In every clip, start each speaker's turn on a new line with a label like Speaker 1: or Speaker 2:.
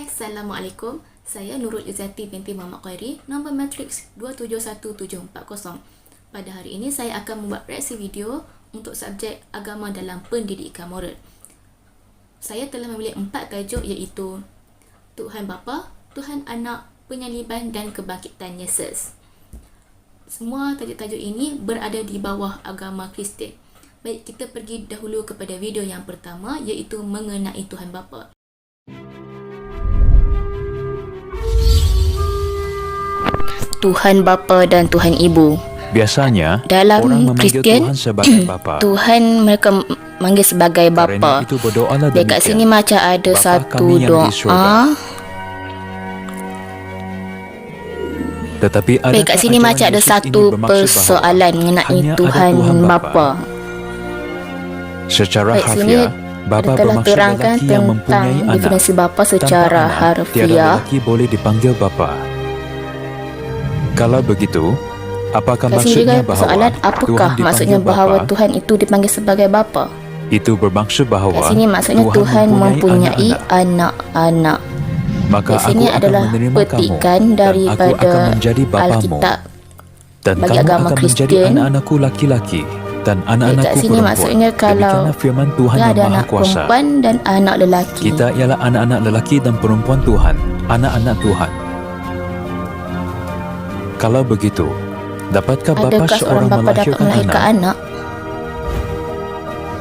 Speaker 1: Assalamualaikum, saya Nurul Izzati binti Muhammad Khairi, nombor matriks 271740. Pada hari ini saya akan membuat reaksi video untuk subjek agama dalam pendidikan moral. Saya telah memilih 4 tajuk iaitu Tuhan Bapa, Tuhan Anak, Penyaliban dan Kebangkitan Yesus. Semua tajuk-tajuk ini berada di bawah agama Kristian. Baik, kita pergi dahulu kepada video yang pertama iaitu mengenai Tuhan Bapa. Tuhan Bapa dan Tuhan Ibu.
Speaker 2: Biasanya
Speaker 1: dalam
Speaker 2: orang memanggil
Speaker 1: Kristian,
Speaker 2: Tuhan sebagai Bapa.
Speaker 1: Tuhan mereka manggil sebagai
Speaker 2: Kerana
Speaker 1: Bapa.
Speaker 2: itu berdoalah
Speaker 1: Dekat
Speaker 2: demikian.
Speaker 1: sini macam ada
Speaker 2: Bapa
Speaker 1: satu
Speaker 2: kami yang di syurga.
Speaker 1: doa.
Speaker 2: Tetapi adakah
Speaker 1: Dekat sini
Speaker 2: ajaran
Speaker 1: macam ada
Speaker 2: Yesus
Speaker 1: satu
Speaker 2: ini bermaksud
Speaker 1: persoalan
Speaker 2: bahawa
Speaker 1: mengenai
Speaker 2: hanya ada
Speaker 1: Tuhan Bapa.
Speaker 2: Secara
Speaker 1: Baik, sini
Speaker 2: harfiah, Bapa
Speaker 1: telah
Speaker 2: bermaksud
Speaker 1: terangkan
Speaker 2: lelaki yang
Speaker 1: tentang
Speaker 2: mempunyai anak.
Speaker 1: definisi Bapa
Speaker 2: Tanpa
Speaker 1: secara
Speaker 2: anak, tiada
Speaker 1: harfiah.
Speaker 2: lelaki boleh dipanggil Bapa. Kalau begitu, apakah
Speaker 1: Kat sini
Speaker 2: maksudnya
Speaker 1: juga
Speaker 2: bahawa
Speaker 1: persoalan apakah
Speaker 2: Tuhan
Speaker 1: maksudnya
Speaker 2: dipanggil
Speaker 1: bahawa
Speaker 2: Bapa?
Speaker 1: Tuhan itu dipanggil sebagai Bapa?
Speaker 2: Itu bermaksud bahawa
Speaker 1: Kat sini maksudnya Tuhan mempunyai
Speaker 2: anak-anak.
Speaker 1: anak-anak.
Speaker 2: Maka
Speaker 1: Di sini
Speaker 2: aku akan
Speaker 1: adalah
Speaker 2: menerima
Speaker 1: petikan
Speaker 2: kamu dan aku
Speaker 1: daripada
Speaker 2: akan menjadi bapamu.
Speaker 1: Alkitab
Speaker 2: Dan
Speaker 1: bagi
Speaker 2: kamu
Speaker 1: agama
Speaker 2: akan menjadi
Speaker 1: Kristian.
Speaker 2: anak-anakku laki-laki dan
Speaker 1: Dekat
Speaker 2: anak-anakku
Speaker 1: sini
Speaker 2: perempuan.
Speaker 1: maksudnya kalau
Speaker 2: Demikianlah firman Tuhan
Speaker 1: dia
Speaker 2: yang
Speaker 1: ada
Speaker 2: Maha
Speaker 1: anak
Speaker 2: Kuasa.
Speaker 1: perempuan dan anak lelaki.
Speaker 2: Kita ialah anak-anak lelaki dan perempuan Tuhan, anak-anak Tuhan. Kalau begitu, dapatkah bapa
Speaker 1: Adakah seorang
Speaker 2: seorang
Speaker 1: bapa dapat
Speaker 2: melahirkan
Speaker 1: melahirkan
Speaker 2: anak?
Speaker 1: anak?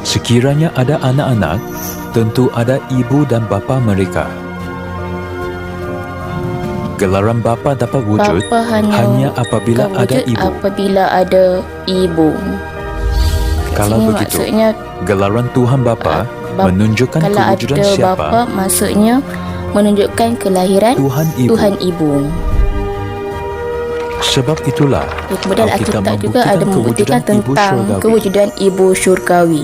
Speaker 2: Sekiranya ada anak-anak, tentu ada ibu dan bapa mereka. Gelaran bapa dapat wujud
Speaker 1: Bapa hanya
Speaker 2: apabila ada
Speaker 1: wujud
Speaker 2: ibu.
Speaker 1: apabila ada ibu. Kat
Speaker 2: Kalau
Speaker 1: sini
Speaker 2: begitu,
Speaker 1: maksudnya
Speaker 2: Gelaran Tuhan Bapa menunjukkan
Speaker 1: kalau
Speaker 2: kewujudan
Speaker 1: ada
Speaker 2: siapa?
Speaker 1: bapa maksudnya menunjukkan kelahiran
Speaker 2: Tuhan Ibu.
Speaker 1: Tuhan Ibu.
Speaker 2: Sebab itulah
Speaker 1: Kemudian Alkitab juga ada membuktikan
Speaker 2: kewujudan ibu
Speaker 1: tentang
Speaker 2: syurgawi.
Speaker 1: kewujudan ibu syurgawi.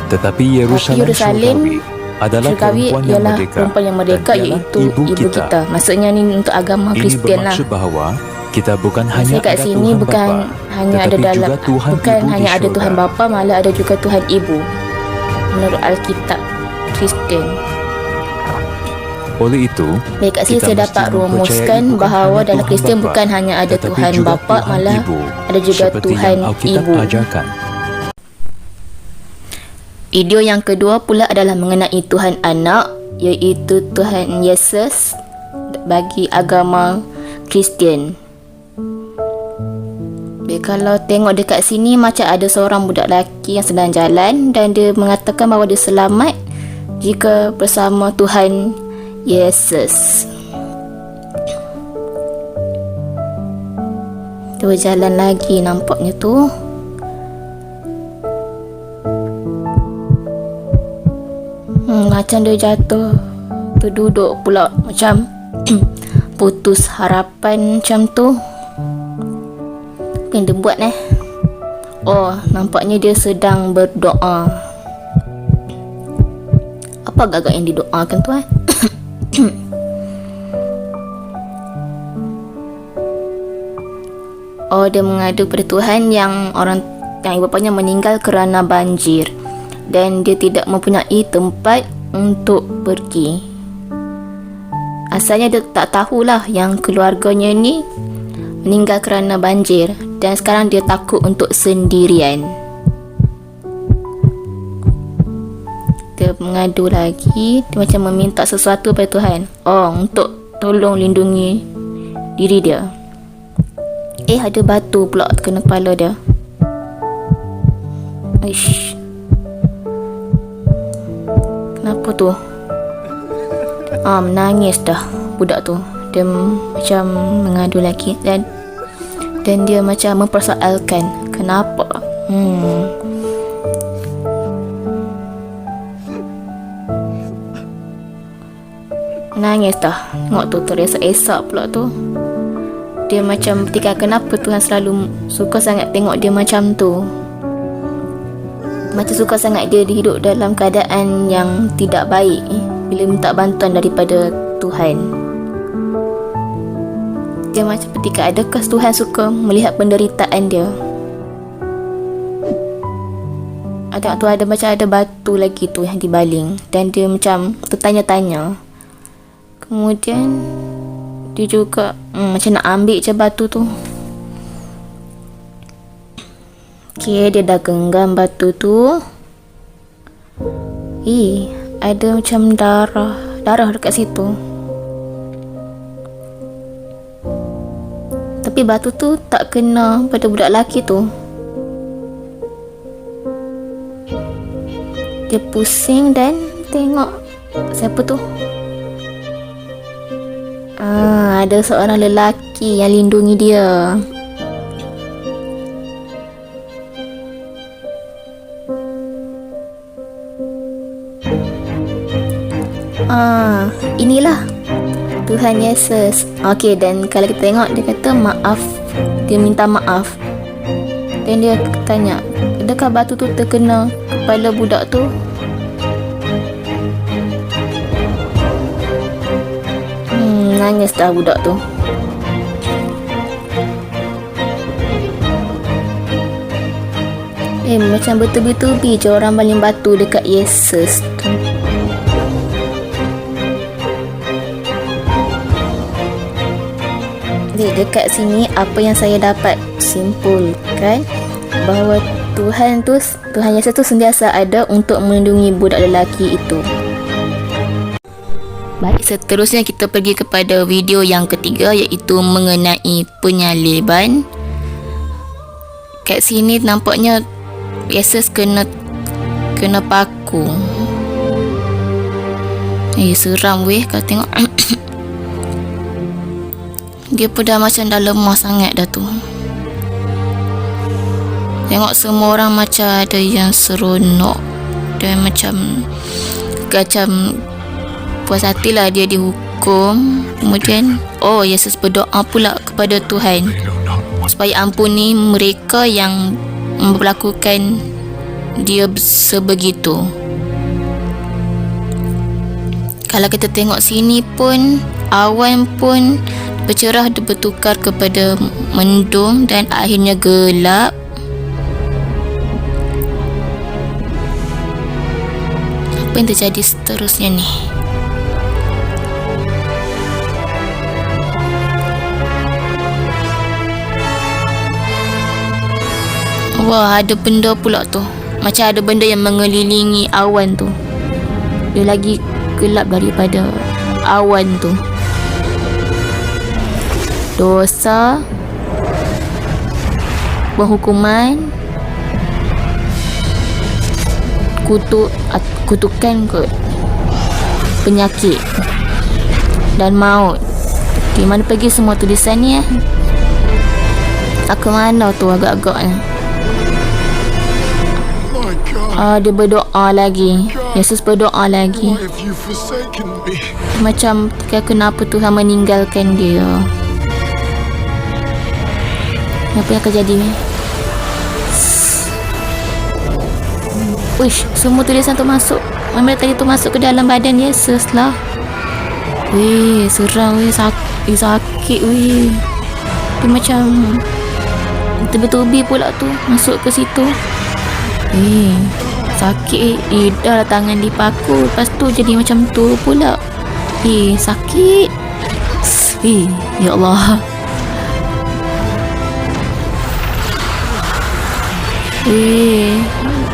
Speaker 2: Tetapi Yerusalem syurgawi adalah
Speaker 1: Syurgawi
Speaker 2: perempuan yang
Speaker 1: ialah
Speaker 2: merdeka,
Speaker 1: perempuan yang merdeka
Speaker 2: dan ialah
Speaker 1: iaitu ibu kita. Maksudnya ni untuk agama
Speaker 2: Ini
Speaker 1: Kristian lah.
Speaker 2: bermaksud bahawa kita bukan hanya
Speaker 1: Maksudnya kat
Speaker 2: ada
Speaker 1: sini
Speaker 2: Tuhan
Speaker 1: bukan
Speaker 2: Bapa,
Speaker 1: hanya ada
Speaker 2: tetapi
Speaker 1: dalam
Speaker 2: juga Tuhan
Speaker 1: bukan
Speaker 2: Ibu
Speaker 1: hanya
Speaker 2: di
Speaker 1: ada
Speaker 2: syurga.
Speaker 1: Tuhan Bapa, malah ada juga Tuhan Ibu menurut Alkitab Kristian.
Speaker 2: Oleh itu,
Speaker 1: Baik, kat sini
Speaker 2: kita
Speaker 1: saya
Speaker 2: mesti
Speaker 1: dapat
Speaker 2: mempercayai
Speaker 1: rumuskan
Speaker 2: bukan
Speaker 1: bahawa
Speaker 2: hanya
Speaker 1: dalam
Speaker 2: Tuhan
Speaker 1: Kristian
Speaker 2: Bapa,
Speaker 1: bukan hanya ada
Speaker 2: tetapi
Speaker 1: Tuhan
Speaker 2: juga
Speaker 1: Bapa,
Speaker 2: Tuhan
Speaker 1: malah
Speaker 2: Ibu,
Speaker 1: ada juga
Speaker 2: seperti
Speaker 1: Tuhan
Speaker 2: yang Alkitab
Speaker 1: Ibu.
Speaker 2: ajarkan.
Speaker 1: Video yang kedua pula adalah mengenai Tuhan Anak, iaitu Tuhan Yesus bagi agama Kristian. Baik, kalau tengok dekat sini macam ada seorang budak lelaki yang sedang jalan dan dia mengatakan bahawa dia selamat jika bersama Tuhan Yesus. Dia berjalan lagi nampaknya tu. Macam dia jatuh terduduk pula macam putus harapan macam tu. Apa yang dia buat Oh, nampaknya dia sedang berdoa. Apa agak yang didoakan tu Oh, dia mengadu pada Tuhan yang ibu bapanya meninggal kerana banjir dan dia tidak mempunyai tempat untuk pergi. Asalnya dia tak tahulah yang keluarganya ni meninggal kerana banjir dan sekarang dia takut untuk sendirian. Dia mengadu lagi, dia macam meminta sesuatu pada Tuhan. Untuk tolong lindungi diri dia. Ada batu pula kena kepala dia. Ish. Kenapa tu? Menangis dah budak tu. Dia macam mengadu lagi dan dia macam mempersoalkan kenapa. Nangis dah. Tengok tu teresak-esak pula tu. Dia macam bertikam kenapa Tuhan selalu suka sangat tengok dia macam tu. Macam suka sangat dia hidup dalam keadaan yang tidak baik bila minta bantuan daripada Tuhan. Dia macam bertikam, adakah Tuhan suka melihat penderitaan dia? Tengok tu ada macam ada batu lagi tu yang dibaling. Dan dia macam tertanya-tanya. Kemudian dia juga macam nak ambil je batu tu. Okay, dia dah genggam batu tu. Ada macam darah dekat situ. Tapi batu tu tak kena pada budak lelaki tu. Dia pusing dan tengok siapa tu. Ada seorang lelaki yang lindungi dia. Inilah Tuhan Yesus. Okey, dan kalau kita tengok dia kata maaf. Dia minta maaf. Dan dia tanya, adakah batu tu terkena kepala budak tu? Nangis dah budak tu. Macam betul-betul je orang baling batu dekat Yesus tu. Dekat sini apa yang saya dapat simpulkan bahawa Tuhan Yesus tu sentiasa ada untuk melindungi budak lelaki itu. Baik, seterusnya kita pergi kepada video yang ketiga, iaitu mengenai penyaliban. Kat sini nampaknya Yesus kena paku. Seram weh kau tengok. Dia pun dah macam dah lemah sangat dah tu. Tengok semua orang macam ada yang seronok dan macam puas hatilah dia dihukum. Kemudian Yesus berdoa pula kepada Tuhan supaya ampuni mereka yang memperlakukan dia sebegitu. Kalau kita tengok sini pun, awan pun bercerah bertukar kepada mendung dan akhirnya gelap. Apa yang terjadi seterusnya ni? Wah, ada benda pula tu. Macam ada benda yang mengelilingi awan tu. Dia lagi gelap daripada awan tu. Dosa, penghukuman, kutukan kot, penyakit dan maut. Di mana pergi semua tulisan ni ke mana tu agak-agaknya? Dia berdoa lagi. Yesus berdoa lagi. Macam kenapa Tuhan meninggalkan dia? Apa yang akan jadi? Wish, semua tulisan tu masuk. Memang tadi tu masuk ke dalam badan Yesus lah. Weh, seram weh, sakit weh. Dia macam betul-betul pula tu masuk ke situ. Sakit. Dah lah tangan dipaku, lepas tu jadi macam tu pula. Sakit. Ya Allah.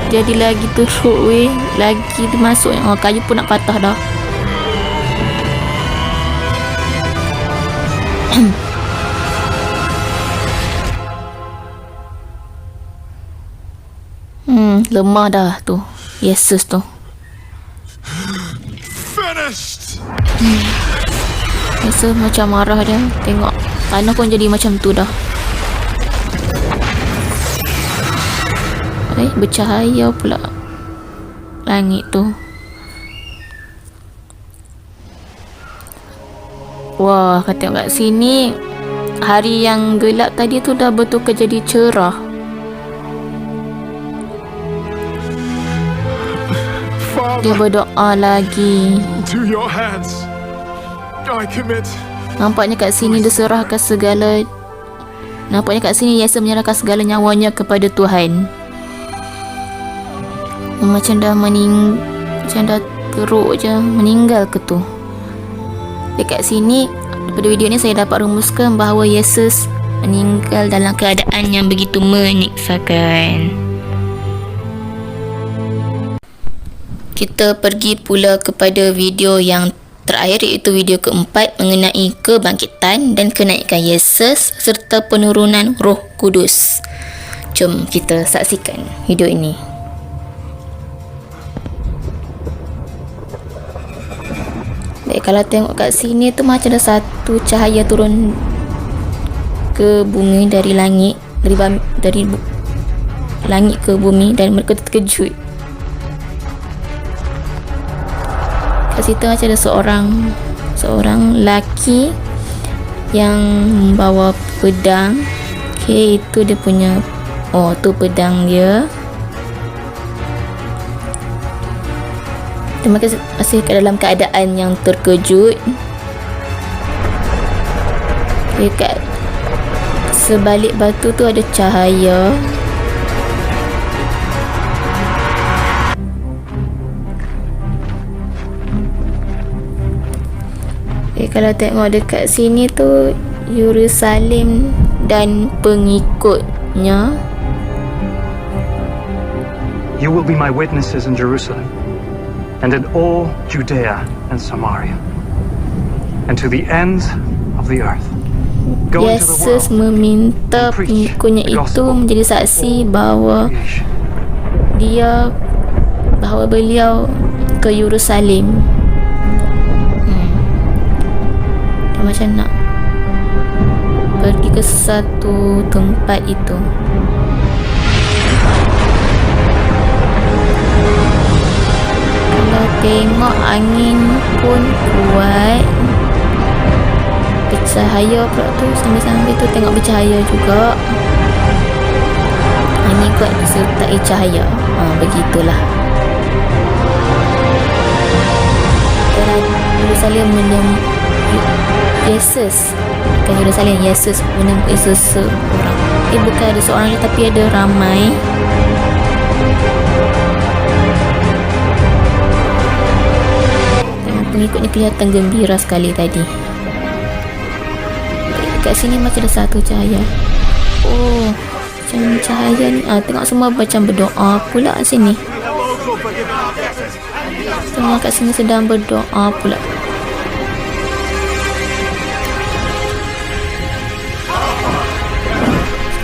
Speaker 1: Jadi lagi teruk weh. Lagi dimasuk. Kayu pun nak patah dah. Lemah dah tu Yesus tu. Yesus macam marah dia. Tengok tanah pun jadi macam tu dah. Bercahaya pula langit tu. Wah, tengok kat sini, hari yang gelap tadi tu dah betul ke jadi cerah. Dia berdoa lagi. Nampaknya kat sini dia serahkan segala. Nampaknya kat sini Yesus menyerahkan segala nyawanya kepada Tuhan. Macam dah teruk je, meninggal ke tu. Dekat sini pada video ni saya dapat rumuskan bahawa Yesus meninggal dalam keadaan yang begitu menyiksakan. Kita pergi pula kepada video yang terakhir, iaitu video keempat mengenai kebangkitan dan kenaikan Yesus serta penurunan Roh Kudus. Jom kita saksikan video ini. Baik, kalau tengok kat sini tu macam ada satu cahaya turun ke bumi dari langit, dari langit ke bumi, dan mereka terkejut. Kat situ macam ada seorang lelaki yang membawa pedang. Okey, itu dia punya, tu pedang dia. Dia masih dalam keadaan yang terkejut. Dekat sebalik batu tu ada cahaya. Kalau tengok dekat sini tu Yerusalem dan pengikutnya.
Speaker 3: You will be my witnesses in Jerusalem and in all Judea and Samaria and to the ends of the earth. Go into the
Speaker 1: Yesus
Speaker 3: world
Speaker 1: meminta
Speaker 3: and preach
Speaker 1: pengikutnya
Speaker 3: the
Speaker 1: itu
Speaker 3: gospel
Speaker 1: menjadi saksi bahawa
Speaker 3: creation.
Speaker 1: beliau ke Yerusalem. Dia macam nak pergi ke satu tempat itu. Kalau tengok angin pun kuat, bercahaya pula tu, sambil-sambil tu tengok bercahaya juga. Angin kuat disertai cahaya. Begitulah. Yerusalem Yesus, bukan Yerusalem, Yesus menemui seseorang. Bukan ada seorang je, tapi ada ramai. Pengikut ni kelihatan gembira sekali tadi. Dekat sini macam ada satu cahaya. Macam cahaya ni, tengok semua macam berdoa pula kat sini. Semua kat sini sedang berdoa pula.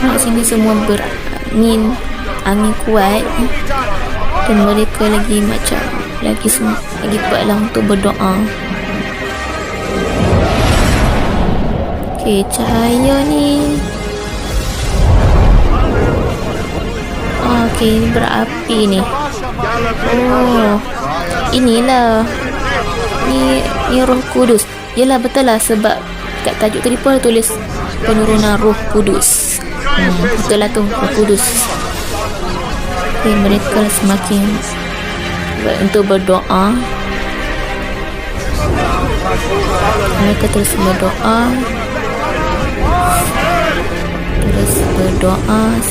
Speaker 1: Kat sini semua angin kuat, dan mereka lagi kuatlah untuk berdoa. Okey, cahaya ni okey, berapi ni. Inilah ni Roh Kudus. Yelah, betul lah, sebab kat tajuk tadi pun tulis penurunan Roh Kudus. Betul lah tu, Roh Kudus. Mereka semakin untuk berdoa. Mereka terus berdoa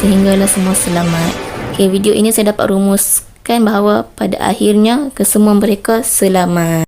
Speaker 1: sehinggalah semua selamat. Video ini saya dapat rumuskan bahawa pada akhirnya kesemua mereka selamat.